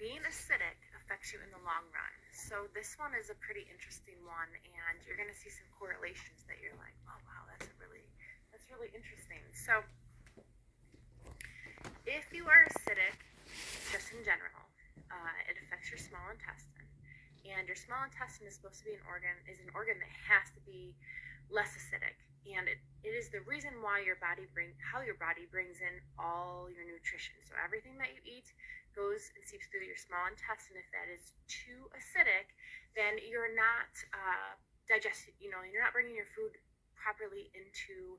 being acidic affects you in the long run. So this one is a pretty interesting one, and you're going to see some correlations that you're like, oh wow, that's really interesting. So if you are acidic, just in general, it affects your small intestine, and your small intestine is supposed to be an organ that has to be less acidic, and it is the reason why your body brings in all your nutrition. So everything that you eat goes and seeps through your small intestine. If that is too acidic, then you're not you're not bringing your food properly into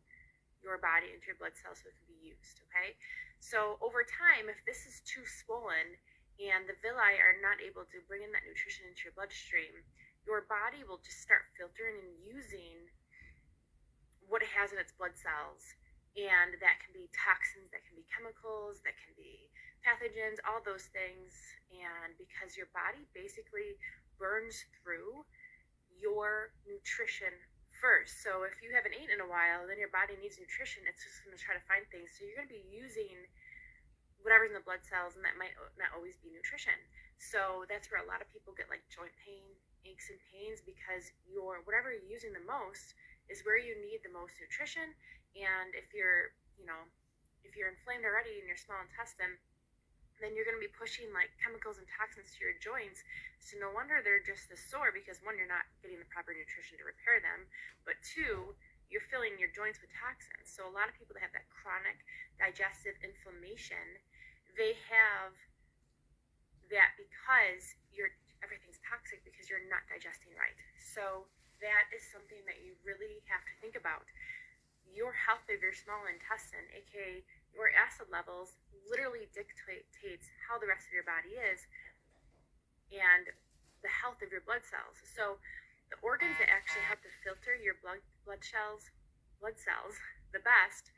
your body, into your blood cells, so it can be used. Okay, so over time, if this is too swollen and the villi are not able to bring in that nutrition into your bloodstream, your body will just start filtering and using what it has in its blood cells, and that can be toxins, that can be chemicals, that can be pathogens, all those things. And because your body basically burns through your nutrition first, so if you haven't eaten in a while, then your body needs nutrition. It's just going to try to find things, so you're going to be using whatever's in the blood cells, and that might not always be nutrition. So that's where a lot of people get like joint pain, aches and pains, because whatever you're using the most is where you need the most nutrition. And if you're inflamed already in your small intestine, then you're going to be pushing like chemicals and toxins to your joints. So no wonder they're just as sore, because one, you're not getting the proper nutrition to repair them, but two, you're filling your joints with toxins. So a lot of people that have that chronic digestive inflammation, they have that because everything's toxic, because you're not digesting right. So that is something that you really have to think about. Your health of your small intestine, aka your acid levels, literally dictates how the rest of your body is, and the health of your blood cells. So the organs that actually help to filter your blood cells the best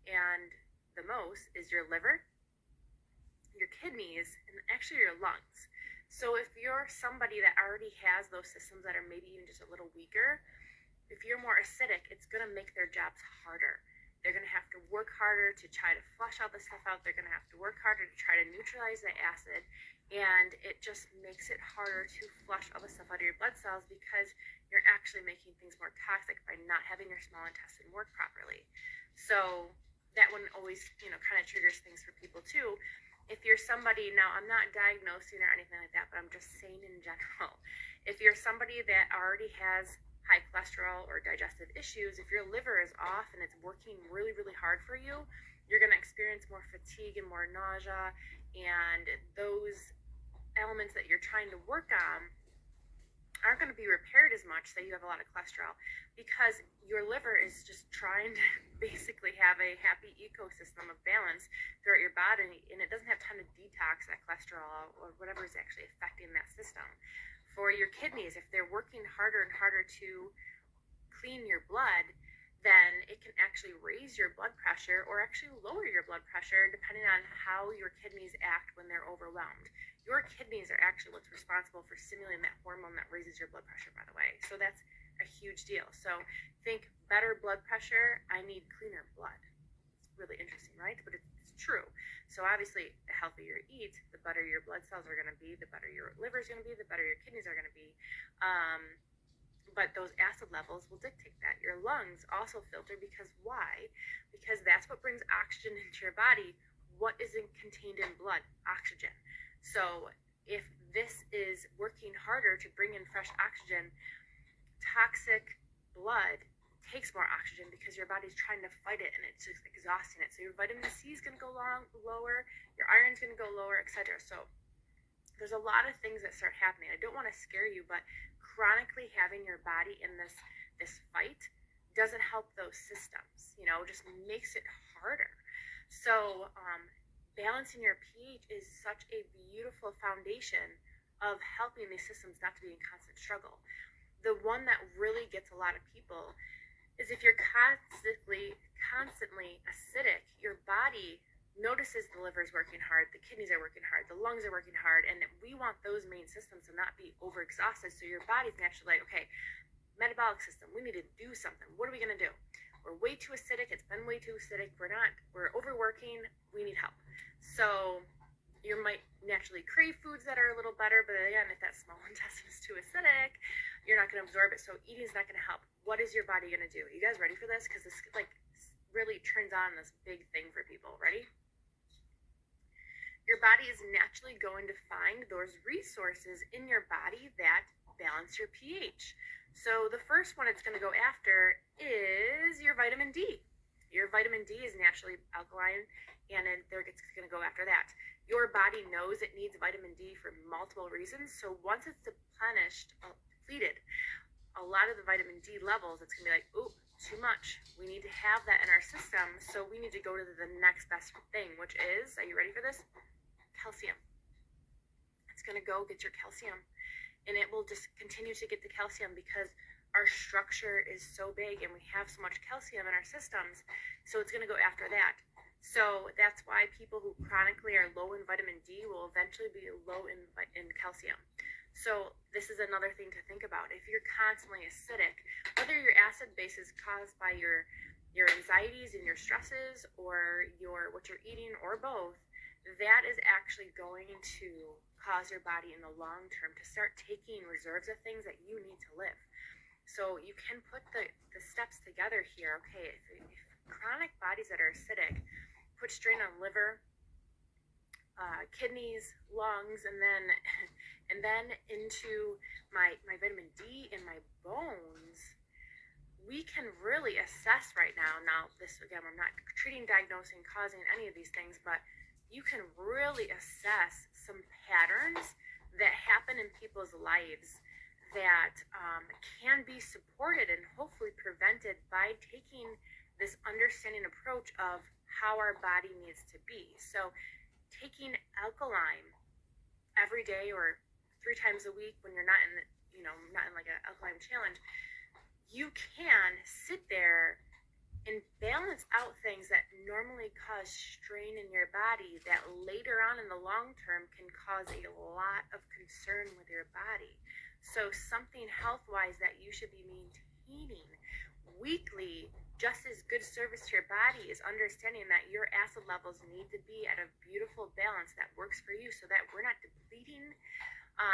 and the most is your liver, your kidneys, and actually your lungs. So if you're somebody that already has those systems that are maybe even just a little weaker, if you're more acidic, it's going to make their jobs harder. They're going to have to work harder to try to flush all the stuff out. They're going to have to work harder to try to neutralize the acid, and it just makes it harder to flush all the stuff out of your blood cells, because you're actually making things more toxic by not having your small intestine work properly. So that one always, kind of triggers things for people too. If you're somebody, now I'm not diagnosing or anything like that, but I'm just saying in general, if you're somebody that already has high cholesterol or digestive issues, if your liver is off and it's working really, really hard for you, you're going to experience more fatigue and more nausea, and those elements that you're trying to work on aren't going to be repaired as much. Say you have a lot of cholesterol, because your liver is just trying to basically have a happy ecosystem of balance throughout your body, and it doesn't have time to detox that cholesterol or whatever is actually affecting that system. For your kidneys, if they're working harder and harder to clean your blood, then it can actually raise your blood pressure or actually lower your blood pressure, depending on how your kidneys act when they're overwhelmed. Your kidneys are actually what's responsible for stimulating that hormone that raises your blood pressure, by the way. So that's a huge deal. So think better blood pressure, I need cleaner blood. It's really interesting, right? But it's true. So obviously, the healthier you eat, the better your blood cells are going to be, the better your liver is going to be, the better your kidneys are going to be. But those acid levels will dictate that. Your lungs also filter, because why? Because that's what brings oxygen into your body. What is contained in blood? Oxygen. So if this is working harder to bring in fresh oxygen, toxic blood takes more oxygen because your body's trying to fight it, and it's just exhausting it. So your vitamin C is going to go lower, your iron's going to go lower, etc. So there's a lot of things that start happening. I don't want to scare you, but chronically having your body in this fight doesn't help those systems, just makes it harder. So balancing your pH is such a beautiful foundation of helping these systems not to be in constant struggle. The one that really gets a lot of people is if you're constantly acidic, your body notices the liver is working hard, the kidneys are working hard, the lungs are working hard, and we want those main systems to not be overexhausted. So your body's naturally like, okay, metabolic system, we need to do something. What are we going to do? We're way too acidic. It's been way too acidic. We're overworking. We need help. So you might naturally naturally crave foods that are a little better, but again, if that small intestine is too acidic, you're not going to absorb it, so eating is not going to help. What is your body going to do? You guys ready for this? Because this like really turns on this big thing for people. Ready? Your body is naturally going to find those resources in your body that balance your pH. So the first one it's going to go after is your vitamin D. Your vitamin D is naturally alkaline, and it's going to go after that. Your body knows it needs vitamin D for multiple reasons, so once it's depleted, a lot of the vitamin D levels, it's going to be like, ooh, too much. We need to have that in our system, so we need to go to the next best thing, which is, are you ready for this? Calcium. It's going to go get your calcium, and it will just continue to get the calcium because our structure is so big and we have so much calcium in our systems, so it's going to go after that. So that's why people who chronically are low in vitamin D will eventually be low in calcium. So this is another thing to think about. If you're constantly acidic, whether your acid base is caused by your anxieties and your stresses, or what you're eating, or both, that is actually going to cause your body in the long term to start taking reserves of things that you need to live. So you can put the steps together here. Okay, if chronic bodies that are acidic put strain on liver, kidneys, lungs, and then into my vitamin D in my bones, we can really assess right now. Now, this again, I'm not treating, diagnosing, causing any of these things, but you can really assess some patterns that happen in people's lives that can be supported and hopefully prevented by taking this understanding approach of how our body needs to be. So taking Alkalime every day or 3 times a week when you're not in like an Alkalime challenge, you can sit there and balance out things that normally cause strain in your body that later on in the long term can cause a lot of concern with your body. So something health-wise that you should be maintaining weekly, just as good service to your body, is understanding that your acid levels need to be at a beautiful balance that works for you, so that we're not depleting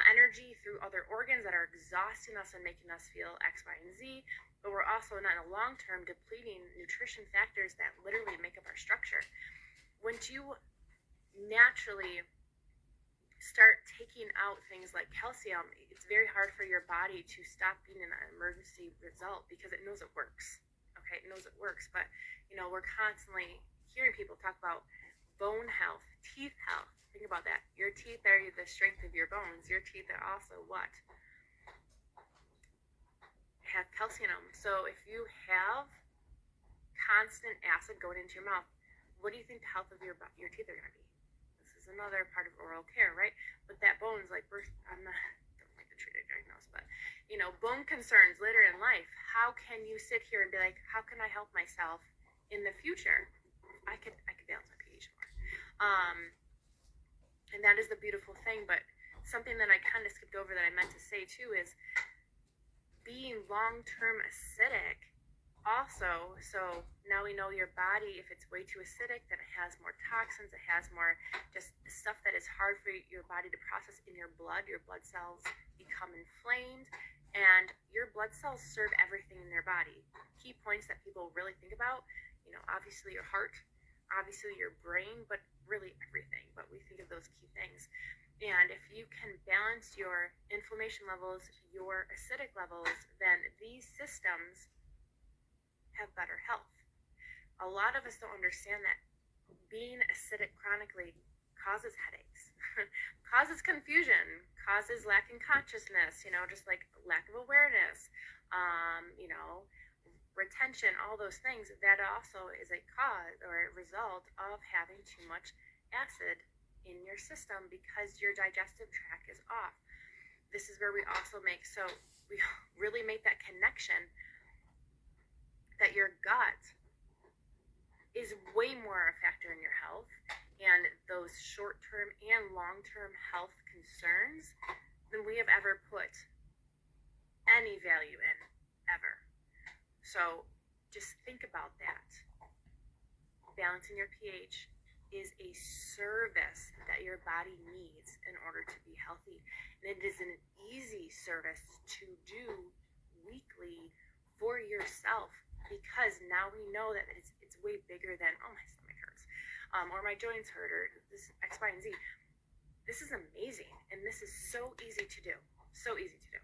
energy through other organs that are exhausting us and making us feel X, Y, and Z, but we're also not in the long term depleting nutrition factors that literally make up our structure. Once you naturally start taking out things like calcium, it's very hard for your body to stop being an emergency result because it knows it works. Okay, it knows it works, but we're constantly hearing people talk about bone health, teeth health. Think about that. Your teeth are the strength of your bones. Your teeth are also what? Have calcium. So if you have constant acid going into your mouth, what do you think the health of your teeth are going to be? This is another part of oral care, right? But that bone's like, I'm not, don't like to treat or diagnose, but bone concerns later in life. How can you sit here and be like, how can I help myself in the future? I could balance my pH more. And that is the beautiful thing. But something that I kind of skipped over that I meant to say too is being long-term acidic also. So now we know your body, if it's way too acidic, then it has more toxins, it has more just stuff that is hard for your body to process in your blood. Your blood cells become inflamed, and your blood cells serve everything in their body. Key points that people really think about, obviously your heart, obviously your brain, but really everything. But we think of those key things. And if you can balance your inflammation levels, your acidic levels, then these systems have better health. A lot of us don't understand that being acidic chronically causes headaches, causes confusion, causes lack in consciousness, just like lack of awareness, retention, all those things. That also is a cause or a result of having too much acid in your system because your digestive tract is off. This is where we really make that connection that your gut is way more a factor in your health and those short-term and long-term health concerns than we have ever put any value in, ever. So just think about that. Balancing your pH is a service that your your body needs in order to be healthy. And it is an easy service to do weekly for yourself, because now we know that it's way bigger than, oh, my stomach hurts, or my joints hurt, or this X, Y, and Z. This is amazing, and this is so easy to do. So easy to do.